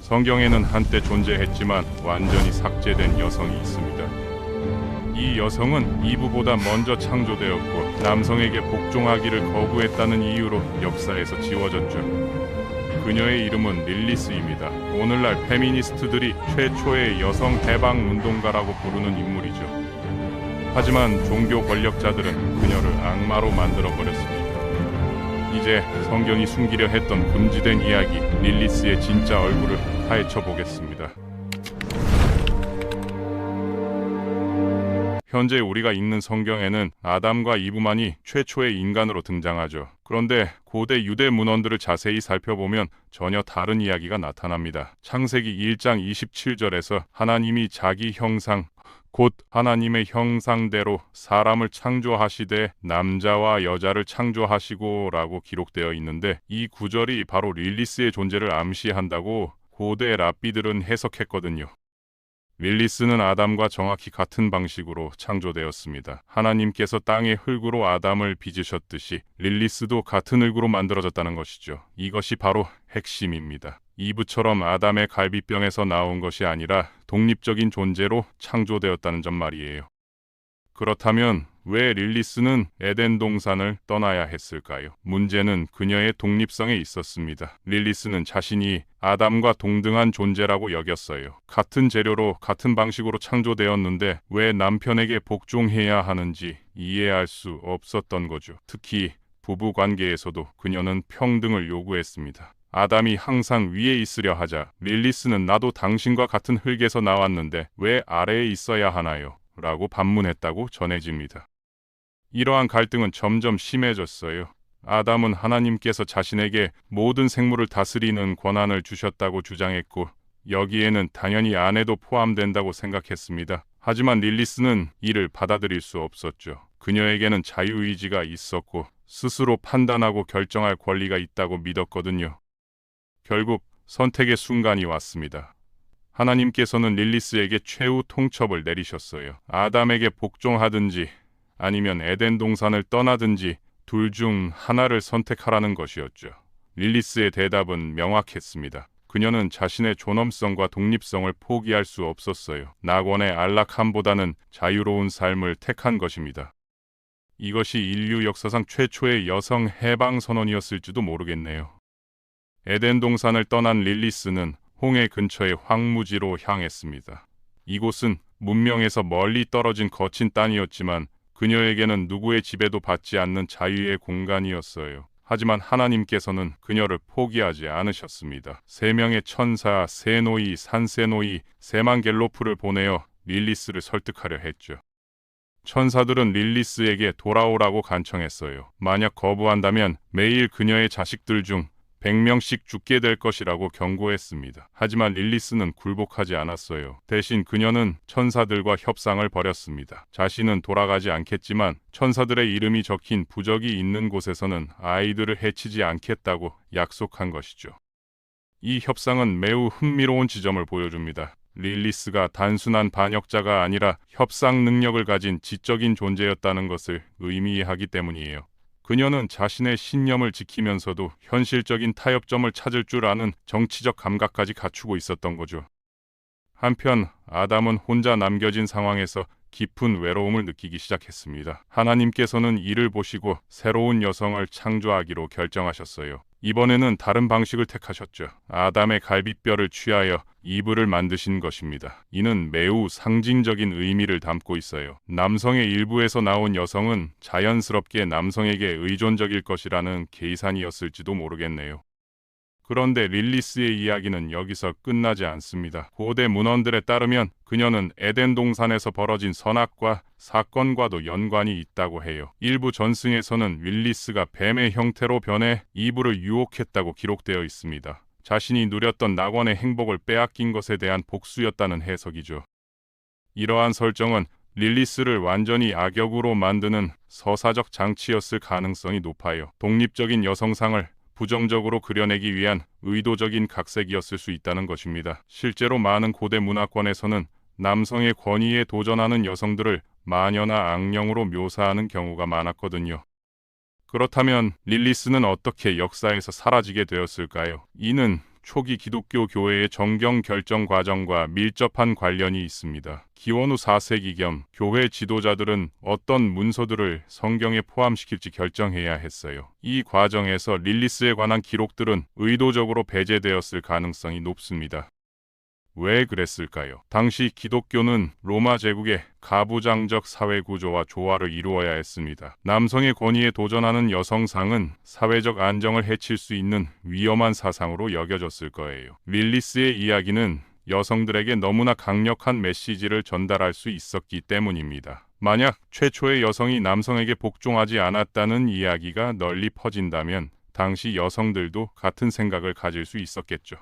성경에는 한때 존재했지만 완전히 삭제된 여성이 있습니다. 이 여성은 이브보다 먼저 창조되었고 남성에게 복종하기를 거부했다는 이유로 역사에서 지워졌죠. 그녀의 이름은 릴리스입니다. 오늘날 페미니스트들이 최초의 여성 해방 운동가라고 부르는 인물이죠. 하지만 종교 권력자들은 그녀를 악마로 만들어버렸습니다. 이제 성경이 숨기려 했던 금지된 이야기, 릴리스의 진짜 얼굴을 파헤쳐 보겠습니다. 현재 우리가 읽는 성경에는 아담과 이브만이 최초의 인간으로 등장하죠. 그런데 고대 유대 문헌들을 자세히 살펴보면 전혀 다른 이야기가 나타납니다. 창세기 1장 27절에서 하나님이 자기 형상, 곧 하나님의 형상대로 사람을 창조하시되 남자와 여자를 창조하시고 라고 기록되어 있는데, 이 구절이 바로 릴리스의 존재를 암시한다고 고대 랍비들은 해석했거든요. 릴리스는 아담과 정확히 같은 방식으로 창조되었습니다. 하나님께서 땅의 흙으로 아담을 빚으셨듯이 릴리스도 같은 흙으로 만들어졌다는 것이죠. 이것이 바로 핵심입니다. 이브처럼 아담의 갈비뼈에서 나온 것이 아니라 독립적인 존재로 창조되었다는 점 말이에요. 그렇다면 왜 릴리스는 에덴 동산을 떠나야 했을까요? 문제는 그녀의 독립성에 있었습니다. 릴리스는 자신이 아담과 동등한 존재라고 여겼어요. 같은 재료로 같은 방식으로 창조되었는데 왜 남편에게 복종해야 하는지 이해할 수 없었던 거죠. 특히 부부 관계에서도 그녀는 평등을 요구했습니다. 아담이 항상 위에 있으려 하자 릴리스는 나도 당신과 같은 흙에서 나왔는데 왜 아래에 있어야 하나요? 라고 반문했다고 전해집니다. 이러한 갈등은 점점 심해졌어요. 아담은 하나님께서 자신에게 모든 생물을 다스리는 권한을 주셨다고 주장했고, 여기에는 당연히 아내도 포함된다고 생각했습니다. 하지만 릴리스는 이를 받아들일 수 없었죠. 그녀에게는 자유의지가 있었고 스스로 판단하고 결정할 권리가 있다고 믿었거든요. 결국 선택의 순간이 왔습니다. 하나님께서는 릴리스에게 최후 통첩을 내리셨어요. 아담에게 복종하든지 아니면 에덴 동산을 떠나든지 둘 중 하나를 선택하라는 것이었죠. 릴리스의 대답은 명확했습니다. 그녀는 자신의 존엄성과 독립성을 포기할 수 없었어요. 낙원의 안락함보다는 자유로운 삶을 택한 것입니다. 이것이 인류 역사상 최초의 여성 해방 선언이었을지도 모르겠네요. 에덴 동산을 떠난 릴리스는 홍해 근처의 황무지로 향했습니다. 이곳은 문명에서 멀리 떨어진 거친 땅이었지만 그녀에게는 누구의 지배도 받지 않는 자유의 공간이었어요. 하지만 하나님께서는 그녀를 포기하지 않으셨습니다. 3명의 천사 세노이, 산세노이, 세만겔로프를 보내어 릴리스를 설득하려 했죠. 천사들은 릴리스에게 돌아오라고 간청했어요. 만약 거부한다면 매일 그녀의 자식들 중 100명씩 죽게 될 것이라고 경고했습니다. 하지만 릴리스는 굴복하지 않았어요. 대신 그녀는 천사들과 협상을 벌였습니다. 자신은 돌아가지 않겠지만 천사들의 이름이 적힌 부적이 있는 곳에서는 아이들을 해치지 않겠다고 약속한 것이죠. 이 협상은 매우 흥미로운 지점을 보여줍니다. 릴리스가 단순한 반역자가 아니라 협상 능력을 가진 지적인 존재였다는 것을 의미하기 때문이에요. 그녀는 자신의 신념을 지키면서도 현실적인 타협점을 찾을 줄 아는 정치적 감각까지 갖추고 있었던 거죠. 한편 아담은 혼자 남겨진 상황에서 깊은 외로움을 느끼기 시작했습니다. 하나님께서는 이를 보시고 새로운 여성을 창조하기로 결정하셨어요. 이번에는 다른 방식을 택하셨죠. 아담의 갈비뼈를 취하여 이브를 만드신 것입니다. 이는 매우 상징적인 의미를 담고 있어요. 남성의 일부에서 나온 여성은 자연스럽게 남성에게 의존적일 것이라는 계산이었을지도 모르겠네요. 그런데 릴리스의 이야기는 여기서 끝나지 않습니다. 고대 문헌들에 따르면 그녀는 에덴 동산에서 벌어진 선악과 사건과도 연관이 있다고 해요. 일부 전승에서는 릴리스가 뱀의 형태로 변해 이브를 유혹했다고 기록되어 있습니다. 자신이 누렸던 낙원의 행복을 빼앗긴 것에 대한 복수였다는 해석이죠. 이러한 설정은 릴리스를 완전히 악역으로 만드는 서사적 장치였을 가능성이 높아요. 독립적인 여성상을 부정적으로 그려내기 위한 의도적인 각색이었을 수 있다는 것입니다. 실제로 많은 고대 문화권에서는 남성의 권위에 도전하는 여성들을 마녀나 악령으로 묘사하는 경우가 많았거든요. 그렇다면 릴리스는 어떻게 역사에서 사라지게 되었을까요? 이는 초기 기독교 교회의 정경 결정 과정과 밀접한 관련이 있습니다. 기원 후 4세기경 교회 지도자들은 어떤 문서들을 성경에 포함시킬지 결정해야 했어요. 이 과정에서 릴리스에 관한 기록들은 의도적으로 배제되었을 가능성이 높습니다. 왜 그랬을까요? 당시 기독교는 로마 제국의 가부장적 사회 구조와 조화를 이루어야 했습니다. 남성의 권위에 도전하는 여성상은 사회적 안정을 해칠 수 있는 위험한 사상으로 여겨졌을 거예요. 릴리스의 이야기는 여성들에게 너무나 강력한 메시지를 전달할 수 있었기 때문입니다. 만약 최초의 여성이 남성에게 복종하지 않았다는 이야기가 널리 퍼진다면 당시 여성들도 같은 생각을 가질 수 있었겠죠.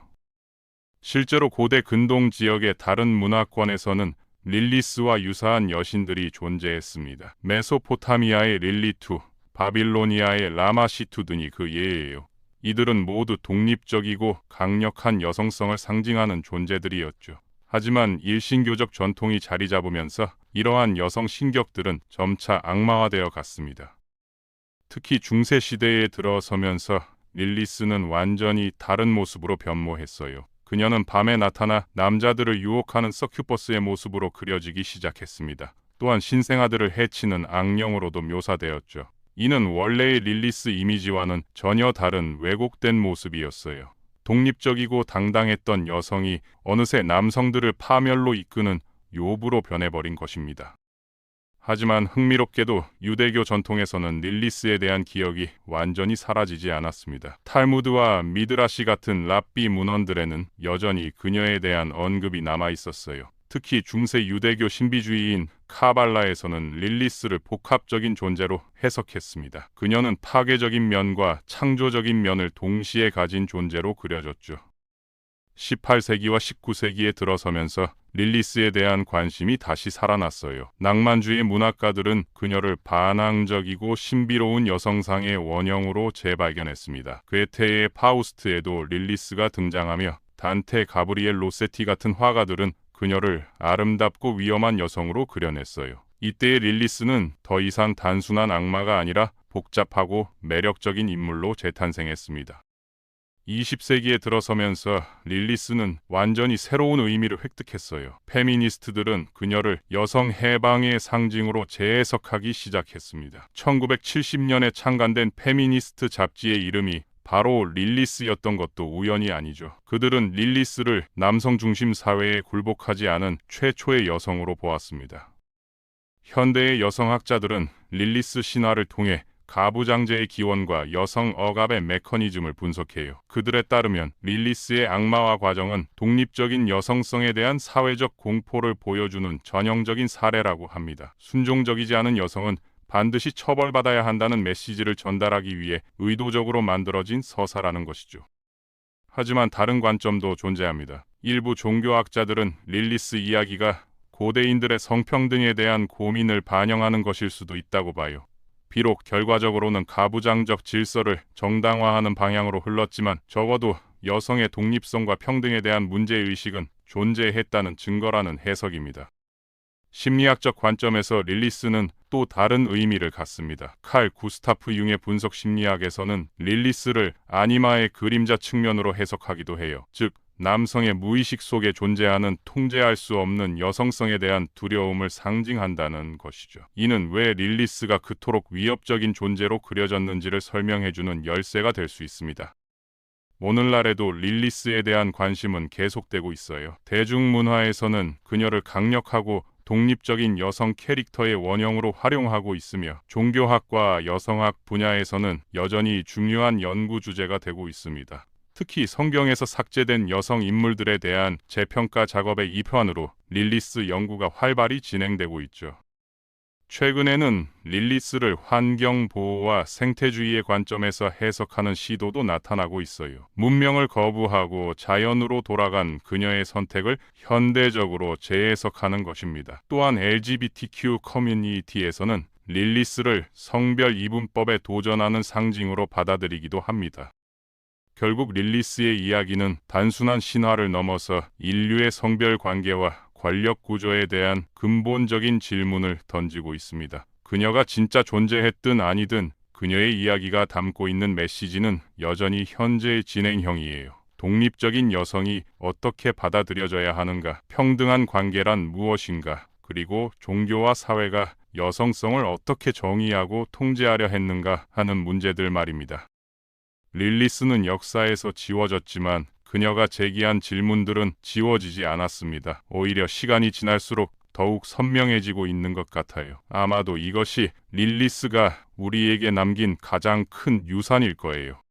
실제로 고대 근동 지역의 다른 문화권에서는 릴리스와 유사한 여신들이 존재했습니다. 메소포타미아의 릴리투, 바빌로니아의 라마시투 등이 그 예예요. 이들은 모두 독립적이고 강력한 여성성을 상징하는 존재들이었죠. 하지만 일신교적 전통이 자리 잡으면서 이러한 여성 신격들은 점차 악마화되어 갔습니다. 특히 중세 시대에 들어서면서 릴리스는 완전히 다른 모습으로 변모했어요. 그녀는 밤에 나타나 남자들을 유혹하는 서큐버스의 모습으로 그려지기 시작했습니다. 또한 신생아들을 해치는 악령으로도 묘사되었죠. 이는 원래의 릴리스 이미지와는 전혀 다른 왜곡된 모습이었어요. 독립적이고 당당했던 여성이 어느새 남성들을 파멸로 이끄는 요부로 변해버린 것입니다. 하지만 흥미롭게도 유대교 전통에서는 릴리스에 대한 기억이 완전히 사라지지 않았습니다. 탈무드와 미드라시 같은 랍비 문헌들에는 여전히 그녀에 대한 언급이 남아 있었어요. 특히 중세 유대교 신비주의인 카발라에서는 릴리스를 복합적인 존재로 해석했습니다. 그녀는 파괴적인 면과 창조적인 면을 동시에 가진 존재로 그려졌죠. 18세기와 19세기에 들어서면서 릴리스에 대한 관심이 다시 살아났어요. 낭만주의 문학가들은 그녀를 반항적이고 신비로운 여성상의 원형으로 재발견했습니다. 괴테의 파우스트에도 릴리스가 등장하며 단테 가브리엘 로세티 같은 화가들은 그녀를 아름답고 위험한 여성으로 그려냈어요. 이때의 릴리스는 더 이상 단순한 악마가 아니라 복잡하고 매력적인 인물로 재탄생했습니다. 20세기에 들어서면서 릴리스는 완전히 새로운 의미를 획득했어요. 페미니스트들은 그녀를 여성 해방의 상징으로 재해석하기 시작했습니다. 1970년에 창간된 페미니스트 잡지의 이름이 바로 릴리스였던 것도 우연이 아니죠. 그들은 릴리스를 남성 중심 사회에 굴복하지 않은 최초의 여성으로 보았습니다. 현대의 여성학자들은 릴리스 신화를 통해 가부장제의 기원과 여성 억압의 메커니즘을 분석해요. 그들에 따르면 릴리스의 악마화 과정은 독립적인 여성성에 대한 사회적 공포를 보여주는 전형적인 사례라고 합니다. 순종적이지 않은 여성은 반드시 처벌받아야 한다는 메시지를 전달하기 위해 의도적으로 만들어진 서사라는 것이죠. 하지만 다른 관점도 존재합니다. 일부 종교학자들은 릴리스 이야기가 고대인들의 성평등에 대한 고민을 반영하는 것일 수도 있다고 봐요. 비록 결과적으로는 가부장적 질서를 정당화하는 방향으로 흘렀지만 적어도 여성의 독립성과 평등에 대한 문제의식은 존재했다는 증거라는 해석입니다. 심리학적 관점에서 릴리스는 또 다른 의미를 갖습니다. 칼 구스타프 융의 분석 심리학에서는 릴리스를 아니마의 그림자 측면으로 해석하기도 해요. 즉, 남성의 무의식 속에 존재하는 통제할 수 없는 여성성에 대한 두려움을 상징한다는 것이죠. 이는 왜 릴리스가 그토록 위협적인 존재로 그려졌는지를 설명해주는 열쇠가 될 수 있습니다. 오늘날에도 릴리스에 대한 관심은 계속되고 있어요. 대중문화에서는 그녀를 강력하고 독립적인 여성 캐릭터의 원형으로 활용하고 있으며 종교학과 여성학 분야에서는 여전히 중요한 연구 주제가 되고 있습니다. 특히 성경에서 삭제된 여성 인물들에 대한 재평가 작업의 일환으로 릴리스 연구가 활발히 진행되고 있죠. 최근에는 릴리스를 환경 보호와 생태주의의 관점에서 해석하는 시도도 나타나고 있어요. 문명을 거부하고 자연으로 돌아간 그녀의 선택을 현대적으로 재해석하는 것입니다. 또한 LGBTQ 커뮤니티에서는 릴리스를 성별 이분법에 도전하는 상징으로 받아들이기도 합니다. 결국 릴리스의 이야기는 단순한 신화를 넘어서 인류의 성별 관계와 권력 구조에 대한 근본적인 질문을 던지고 있습니다. 그녀가 진짜 존재했든 아니든 그녀의 이야기가 담고 있는 메시지는 여전히 현재의 진행형이에요. 독립적인 여성이 어떻게 받아들여져야 하는가, 평등한 관계란 무엇인가, 그리고 종교와 사회가 여성성을 어떻게 정의하고 통제하려 했는가 하는 문제들 말입니다. 릴리스는 역사에서 지워졌지만 그녀가 제기한 질문들은 지워지지 않았습니다. 오히려 시간이 지날수록 더욱 선명해지고 있는 것 같아요. 아마도 이것이 릴리스가 우리에게 남긴 가장 큰 유산일 거예요.